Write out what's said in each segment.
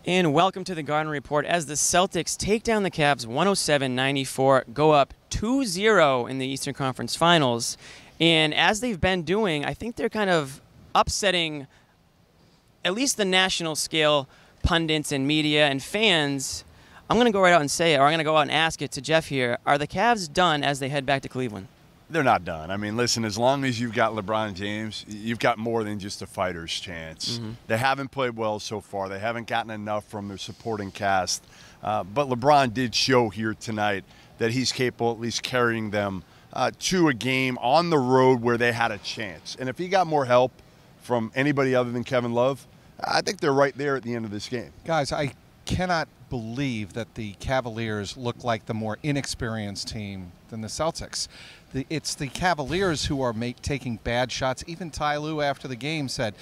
And welcome to the Garden Report as the Celtics take down the Cavs 107-94, go up 2-0 in the Eastern Conference Finals. And as they've been doing, I think they're kind of upsetting at least the national scale pundits and media and fans. I'm going to go right out and say it, or I'm going to go out and ask it to Jeff here. Are the Cavs done as they head back to Cleveland? They're not done. I mean, listen, as long as you've got LeBron James, you've got more than just a fighter's chance. They haven't played well so far. They haven't gotten enough from their supporting cast. But LeBron did show here tonight that he's capable at least carrying them to a game on the road where they had a chance. And if he got more help from anybody other than Kevin Love, I think they're right there at the end of this game. Guys, I cannot believe that the Cavaliers look like the more inexperienced team than the Celtics. It's the Cavaliers who are taking bad shots. Even Ty Lue after the game said,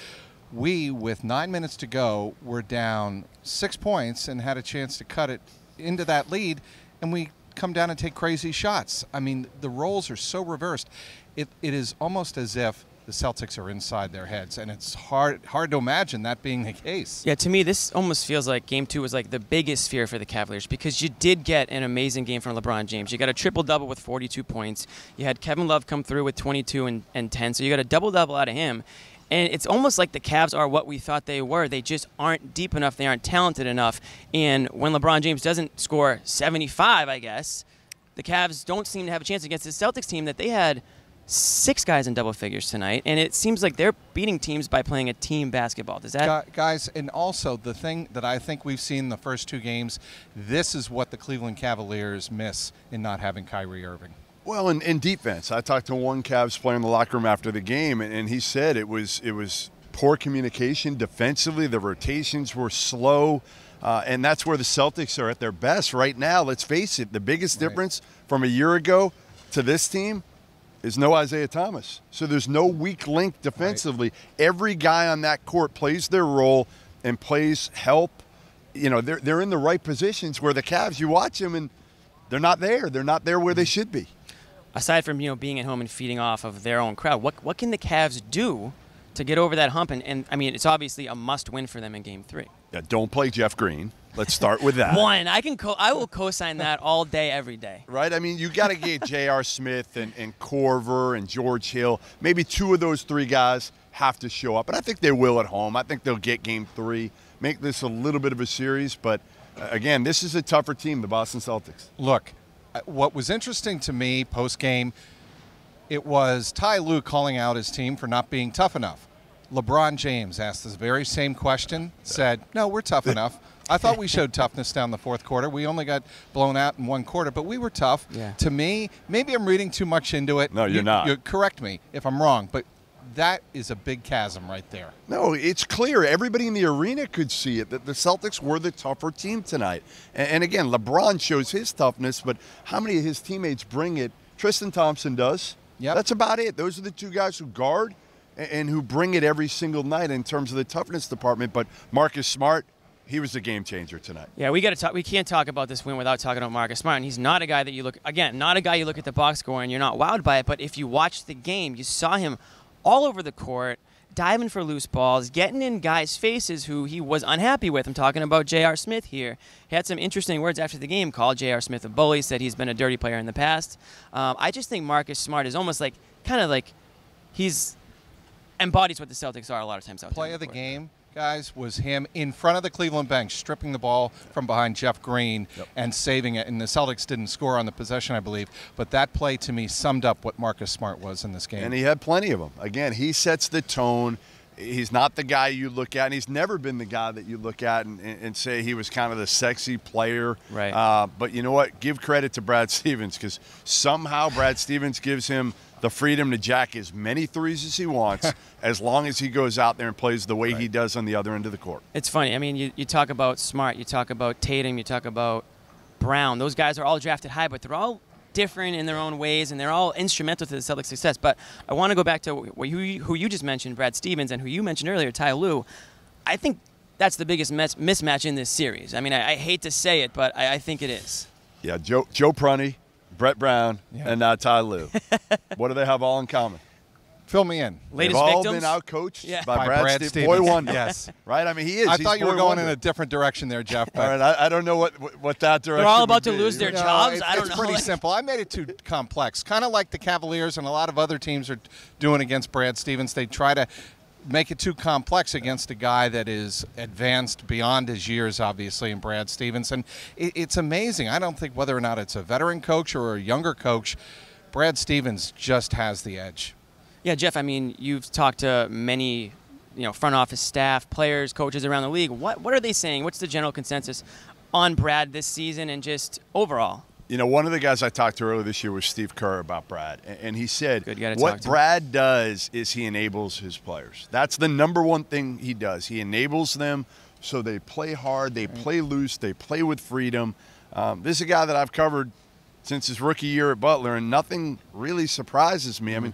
we, with 9 minutes to go, were down 6 points and had a chance to cut it into that lead, and we come down and take crazy shots. I mean, the roles are so reversed. It is almost as if the Celtics are inside their heads, and it's hard to imagine that being the case. Yeah, to me, this almost feels like Game 2 was like the biggest fear for the Cavaliers because you did get an amazing game from LeBron James. You got a triple-double with 42 points. You had Kevin Love come through with 22 and 10, so you got a double-double out of him. And it's almost like the Cavs are what we thought they were. They just aren't deep enough. They aren't talented enough. And when LeBron James doesn't score 75, I guess, the Cavs don't seem to have a chance against the Celtics team that they had 6 guys in double figures tonight, and it seems like they're beating teams by playing a team basketball. Does that... Guys, and also the thing that I think we've seen in the first 2 games, this is what the Cleveland Cavaliers miss in not having Kyrie Irving. Well, in defense, I talked to one Cavs player in the locker room after the game, and he said it was poor communication defensively. The rotations were slow, and that's where the Celtics are at their best right now. Let's face it, the biggest difference from a year ago to this team is no Isaiah Thomas. So there's no weak link defensively. Right. Every guy on that court plays their role and plays help. You know, they're in the right positions where the Cavs, you watch them and they're not there. They're not there where they should be. Aside from, being at home and feeding off of their own crowd, what can the Cavs do to get over that hump? And I mean, it's obviously a must-win for them in Game 3. Yeah, don't play Jeff Green. Let's start with that. I will co-sign that all day, every day. Right? I mean, you got to get J.R. Smith and Korver and George Hill. Maybe 2 of those 3 guys have to show up. And I think they will at home. I think they'll get Game 3, make this a little bit of a series. But, again, this is a tougher team, the Boston Celtics. Look, what was interesting to me post-game, it was Ty Lue calling out his team for not being tough enough. LeBron James asked this very same question, said, no, we're tough enough. I thought we showed toughness down the 4th quarter. We only got blown out in 1 quarter, but we were tough. Yeah. To me, maybe I'm reading too much into it. No, you're not. You correct me if I'm wrong, but that is a big chasm right there. No, it's clear. Everybody in the arena could see it, that the Celtics were the tougher team tonight. And again, LeBron shows his toughness, but how many of his teammates bring it? Tristan Thompson does. Yep. That's about it. Those are the 2 guys who guard and who bring it every single night in terms of the toughness department. But Marcus Smart, he was a game changer tonight. Yeah, we can't talk about this win without talking about Marcus Smart. And he's not a guy that you look at the box score and you're not wowed by it. But if you watch the game, you saw him all over the court, diving for loose balls, getting in guys' faces who he was unhappy with. I'm talking about J.R. Smith here. He had some interesting words after the game, called J.R. Smith a bully, said he's been a dirty player in the past. I just think Marcus Smart is almost like, he's embodies what the Celtics are a lot of times out there. Play of the game, guys, was him in front of the Cleveland bench, stripping the ball from behind Jeff Green and saving it. And the Celtics didn't score on the possession, I believe. But that play, to me, summed up what Marcus Smart was in this game. And he had plenty of them. Again, he sets the tone. He's not the guy you look at, and he's never been the guy that you look at and say he was kind of the sexy player. Right. But you know what? Give credit to Brad Stevens, because somehow Brad Stevens gives him the freedom to jack as many threes as he wants as long as he goes out there and plays the way he does on the other end of the court. It's funny. I mean, you talk about Smart, you talk about Tatum, you talk about Brown. Those guys are all drafted high, but they're all different in their own ways, and they're all instrumental to the Celtics' success. But I want to go back to who you just mentioned, Brad Stevens, and who you mentioned earlier, Ty Lue. I think that's the biggest mismatch in this series. I mean, I hate to say it, but I think it is. Yeah, Joe Prunty, Brett Brown, and now Ty Lue. What do they have all in common? Fill me in. They've Latest all victims? been outcoached Yeah. by By Brad Stevens. Stevens. Boy wonder. Yes. Right? I mean, he is. I He's thought you were boy going wonder. in a different direction there, Jeff. All But right, I don't know what that direction. They're all about would to be. lose their No, jobs. I don't it's know. pretty Like- simple. I made it too complex. Kind of like the Cavaliers and a lot of other teams are doing against Brad Stevens. They try to make it too complex against a guy that is advanced beyond his years, obviously, in Brad Stevens. And it's amazing. I don't think whether or not it's a veteran coach or a younger coach, Brad Stevens just has the edge. Yeah, Jeff, I mean, you've talked to many, front office staff, players, coaches around the league. What are they saying? What's the general consensus on Brad this season and just overall? One of the guys I talked to earlier this year was Steve Kerr about Brad, and he said Good, you gotta talk what to him. Brad does is he enables his players. That's the number one thing he does. He enables them so they play hard, they play loose, they play with freedom. This is a guy that I've covered since his rookie year at Butler, and nothing really surprises me. I mean,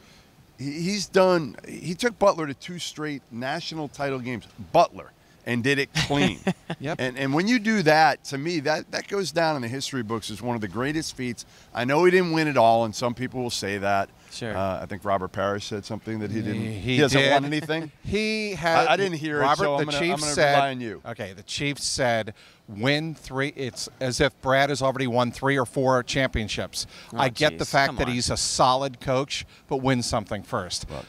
he took Butler to 2 straight national title games, Butler, and did it clean. Yep. And when you do that, to me, that goes down in the history books as one of the greatest feats. I know he didn't win it all, and some people will say that. Sure. I think Robert Parrish said something that he didn't. He hasn't did. won anything. He had. I didn't hear it, Robert, so I'm the gonna Chiefs rely said. on you. Okay, the Chiefs said win 3. It's as if Brad has already won 3 or 4 championships. Oh, I get the geez, fact come that on. he's a solid coach, but win something first. Well,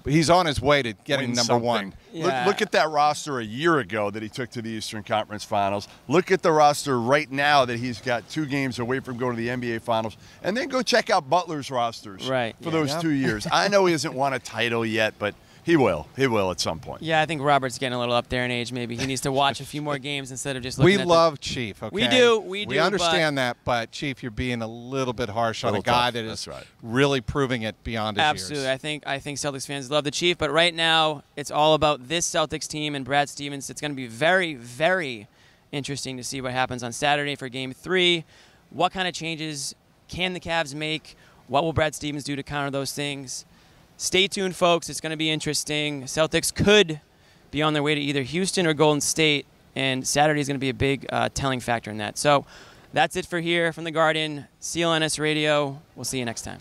He's on his way to getting win number something. 1. Yeah. Look at that roster a year ago that he took to the Eastern Conference Finals. Look at the roster right now that he's got 2 games away from going to the NBA Finals. And then go check out Butler's rosters Right, for yeah. those 2 years. I know he hasn't won a title yet, but he will. He will at some point. Yeah, I think Robert's getting a little up there in age. Maybe he needs to watch a few more games instead of just looking We at love Chief, okay? We do, We but- understand that, but Chief, you're being a little bit harsh on a Little guy tough, that that's is right. really proving it beyond his Absolutely. years. I think Celtics fans love the Chief, but right now it's all about this Celtics team and Brad Stevens. It's going to be very, very interesting to see what happens on Saturday for Game 3. What kind of changes can the Cavs make? What will Brad Stevens do to counter those things? Stay tuned, folks. It's going to be interesting. Celtics could be on their way to either Houston or Golden State, and Saturday is going to be a big telling factor in that. So that's it for here from the Garden, CLNS Radio. We'll see you next time.